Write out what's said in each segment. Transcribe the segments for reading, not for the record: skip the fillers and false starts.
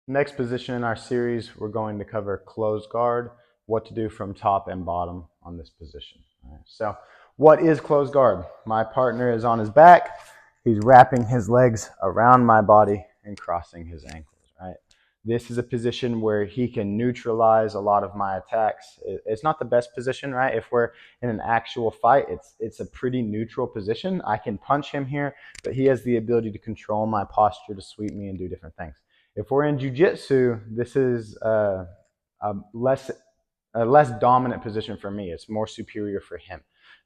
Next position in our series, we're going to cover closed guard, what to do from top and bottom on this position. All right, so what is closed guard? My partner is on his back. He's wrapping his legs around my body and crossing his ankles, right? This is a position where he can neutralize a lot of my attacks. It's not the best position, right? If we're in an actual fight, it's a pretty neutral position. I can punch him here, but he has the ability to control my posture to sweep me and do different things. If we're in jiu-jitsu, this is a less dominant position for me. It's more superior for him,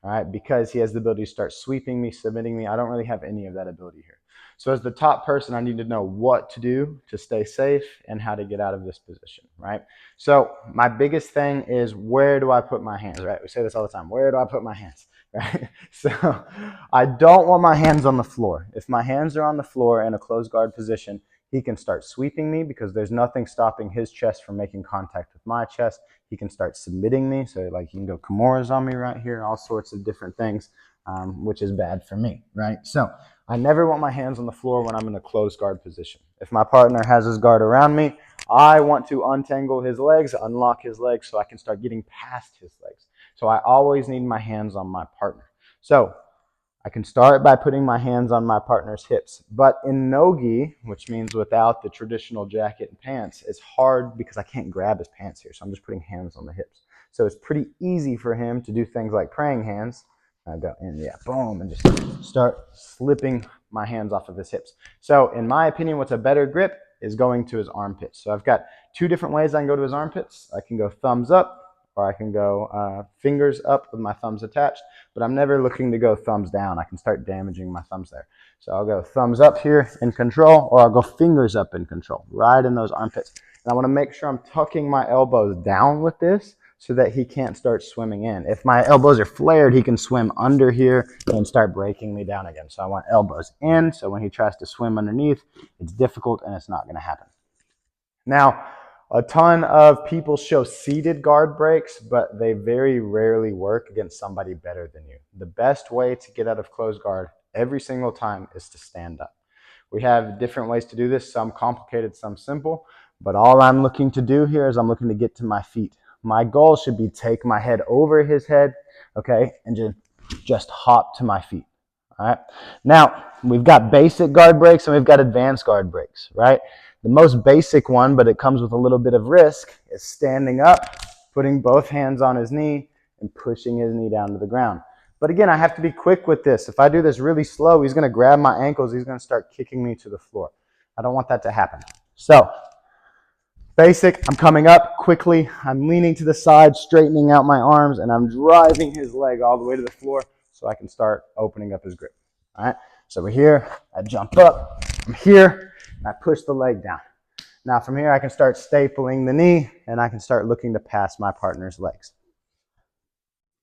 all right, because he has the ability to start sweeping me, submitting me. I don't really have any of that ability here. So as the top person, I need to know what to do to stay safe and how to get out of this position, right? So my biggest thing is, where do I put my hands, right? We say this all the time. Where do I put my hands, right? So I don't want my hands on the floor. If my hands are on the floor in a closed guard position, he can start sweeping me because there's nothing stopping his chest from making contact with my chest. He can start submitting me. So like he can go Kimuras on me right here, all sorts of different things, which is bad for me, right? So I never want my hands on the floor when I'm in a closed guard position. If my partner has his guard around me, I want to untangle his legs, unlock his legs so I can start getting past his legs. So I always need my hands on my partner. So I can start by putting my hands on my partner's hips. But in no-gi, which means without the traditional jacket and pants, it's hard because I can't grab his pants here. So I'm just putting hands on the hips. So it's pretty easy for him to do things like praying hands. I go in, yeah, boom, and just start slipping my hands off of his hips. So in my opinion, what's a better grip is going to his armpits. So I've got two different ways I can go to his armpits. I can go thumbs up, or I can go fingers up with my thumbs attached, but I'm never looking to go thumbs down. I can start damaging my thumbs there. So I'll go thumbs up here in control, or I'll go fingers up in control, right in those armpits. And I want to make sure I'm tucking my elbows down with this so that he can't start swimming in. If my elbows are flared, he can swim under here and start breaking me down again. So I want elbows in, so when he tries to swim underneath, it's difficult and it's not going to happen. Now, a ton of people show seated guard breaks, but they very rarely work against somebody better than you. The best way to get out of closed guard every single time is to stand up. We have different ways to do this, some complicated, some simple, but all I'm looking to do here is I'm looking to get to my feet. My goal should be take my head over his head, okay, and just hop to my feet. All right. Now, we've got basic guard breaks and we've got advanced guard breaks, right? The most basic one, but it comes with a little bit of risk, is standing up, putting both hands on his knee, and pushing his knee down to the ground. But again, I have to be quick with this. If I do this really slow, he's going to grab my ankles. He's going to start kicking me to the floor. I don't want that to happen. So, basic, I'm coming up quickly. I'm leaning to the side, straightening out my arms, and I'm driving his leg all the way to the floor so I can start opening up his grip. All right, so we're here. I jump up. I'm here, and I push the leg down. Now from here, I can start stapling the knee, and I can start looking to pass my partner's legs.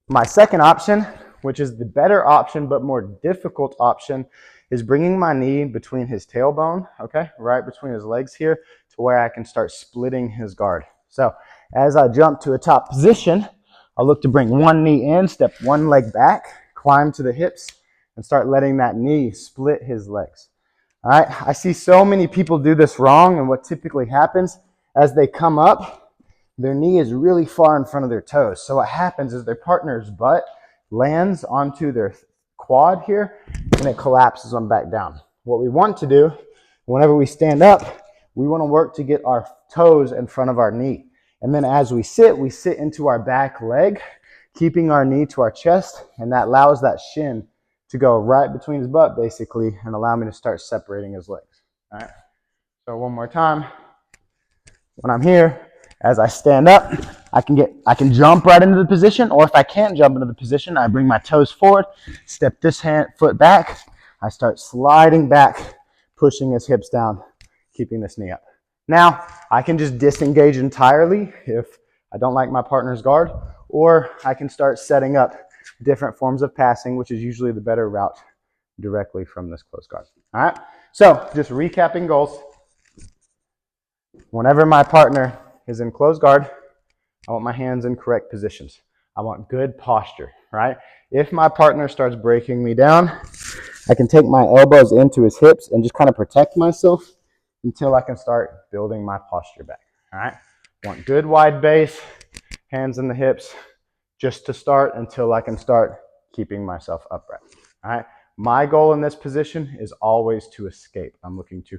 My second option, which is the better option but more difficult option, is bringing my knee between his tailbone, okay, right between his legs here, to where I can start splitting his guard. So as I jump to a top position, I'll look to bring one knee in, step one leg back, climb to the hips, and start letting that knee split his legs. All right, I see so many people do this wrong, and what typically happens as they come up, their knee is really far in front of their toes. So what happens is their partner's butt lands onto their quad here, and it collapses them back down. What we want to do, whenever we stand up, we want to work to get our toes in front of our knee. And then as we sit into our back leg, keeping our knee to our chest, and that allows that shin to go right between his butt, basically, and allow me to start separating his legs. All right. So one more time. When I'm here, as I stand up, I can jump right into the position, or if I can't jump into the position, I bring my toes forward, step this foot back, I start sliding back, pushing his hips down, keeping this knee up. Now, I can just disengage entirely if I don't like my partner's guard, or I can start setting up different forms of passing, which is usually the better route directly from this close guard. All right, so just recapping goals. Whenever my partner is in closed guard, I want my hands in correct positions. I want good posture, right? If my partner starts breaking me down, I can take my elbows into his hips and just kind of protect myself until I can start building my posture back. All right. Want good wide base, hands in the hips, just to start until I can start keeping myself upright. All right. My goal in this position is always to escape. I'm looking to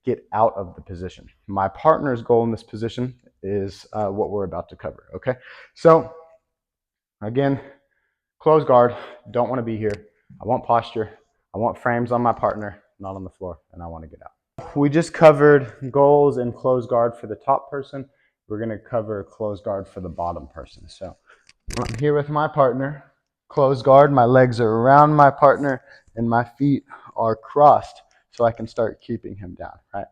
get out of the position. My partner's goal in this position is what we're about to cover. Okay. So again, close guard. Don't want to be here. I want posture. I want frames on my partner, not on the floor, and I want to get out. We just covered goals and close guard for the top person. We're going to cover close guard for the bottom person. So I'm here with my partner, close guard. My legs are around my partner and my feet are crossed so I can start keeping him down, right?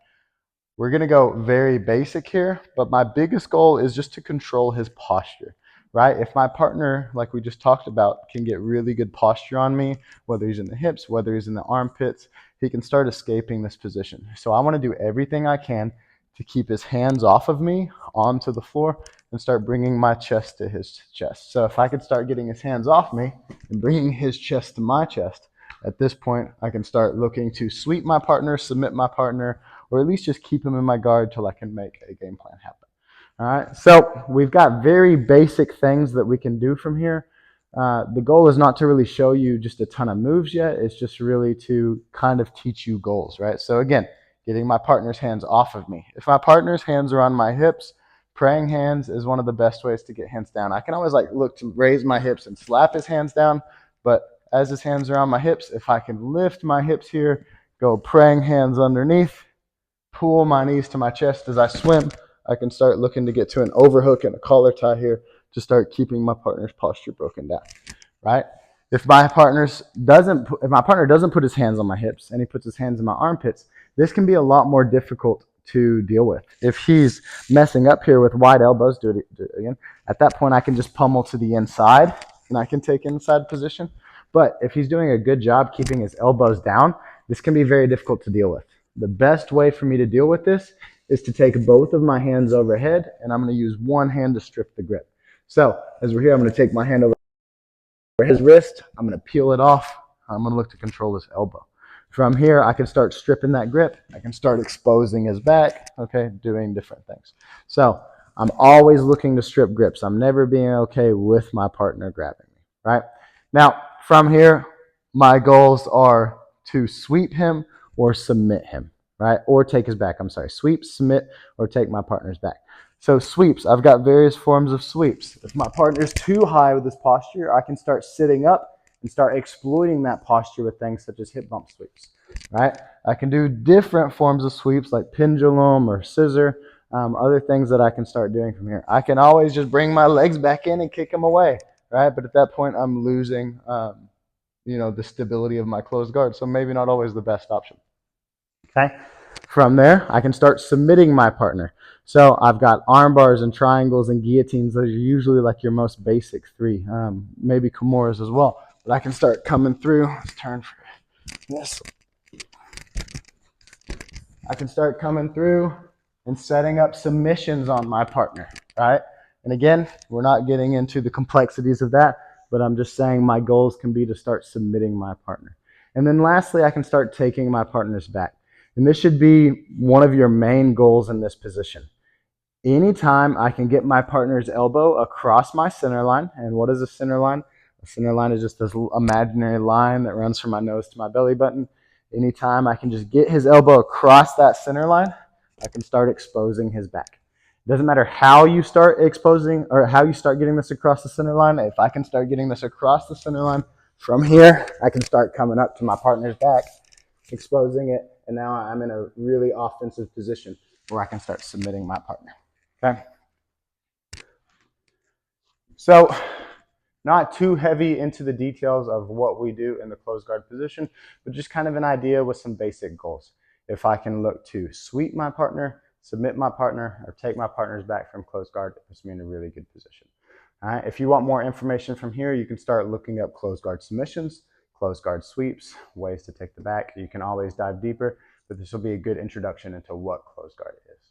We're going to go very basic here, but my biggest goal is just to control his posture, right? If my partner, like we just talked about, can get really good posture on me, whether he's in the hips, whether he's in the armpits, he can start escaping this position. So I want to do everything I can to keep his hands off of me onto the floor and start bringing my chest to his chest. So if I could start getting his hands off me and bringing his chest to my chest, at this point, I can start looking to sweep my partner, submit my partner, or at least just keep him in my guard till I can make a game plan happen. All right, so we've got very basic things that we can do from here. The goal is not to really show you just a ton of moves yet. It's just really to kind of teach you goals, right? So again, getting my partner's hands off of me. If my partner's hands are on my hips, praying hands is one of the best ways to get hands down. I can always look to raise my hips and slap his hands down, but as his hands are on my hips, if I can lift my hips here, go praying hands underneath, pull my knees to my chest as I swim, I can start looking to get to an overhook and a collar tie here to start keeping my partner's posture broken down, right? If my partner doesn't put his hands on my hips and he puts his hands in my armpits, this can be a lot more difficult to deal with. If he's messing up here with wide elbows, do it again. At that point, I can just pummel to the inside and I can take inside position. But if he's doing a good job keeping his elbows down, this can be very difficult to deal with. The best way for me to deal with this is to take both of my hands overhead, and I'm going to use one hand to strip the grip. So as we're here, I'm going to take my hand over his wrist. I'm going to peel it off. I'm going to look to control his elbow. From here, I can start stripping that grip. I can start exposing his back, okay, doing different things. So I'm always looking to strip grips. I'm never being okay with my partner grabbing me, right? Now, from here, my goals are to sweep him or submit him, right? Or take his back. I'm sorry. Sweep, submit, or take my partner's back. So sweeps, I've got various forms of sweeps. If my partner's too high with this posture, I can start sitting up and start exploiting that posture with things such as hip bump sweeps, right? I can do different forms of sweeps like pendulum or scissor, other things that I can start doing from here. I can always just bring my legs back in and kick them away, right? But at that point, I'm losing, the stability of my closed guard. So maybe not always the best option. Okay. From there, I can start submitting my partner. So I've got arm bars and triangles and guillotines. Those are usually like your most basic three, maybe Kimuras as well. But I can start coming through. Let's turn for this. I can start coming through and setting up submissions on my partner, right? And again, we're not getting into the complexities of that, but I'm just saying my goals can be to start submitting my partner. And then lastly, I can start taking my partner's back. And this should be one of your main goals in this position. Anytime I can get my partner's elbow across my center line, and what is a center line? A center line is just this imaginary line that runs from my nose to my belly button. Anytime I can just get his elbow across that center line, I can start exposing his back. It doesn't matter how you start exposing or how you start getting this across the center line. If I can start getting this across the center line from here, I can start coming up to my partner's back, exposing it, and now I'm in a really offensive position where I can start submitting my partner. Okay? So, not too heavy into the details of what we do in the closed guard position, but just kind of an idea with some basic goals. If I can look to sweep my partner, submit my partner, or take my partner's back from closed guard, it puts me in a really good position. All right? If you want more information from here, you can start looking up closed guard submissions, closed guard sweeps, ways to take the back. You can always dive deeper, but this will be a good introduction into what closed guard is.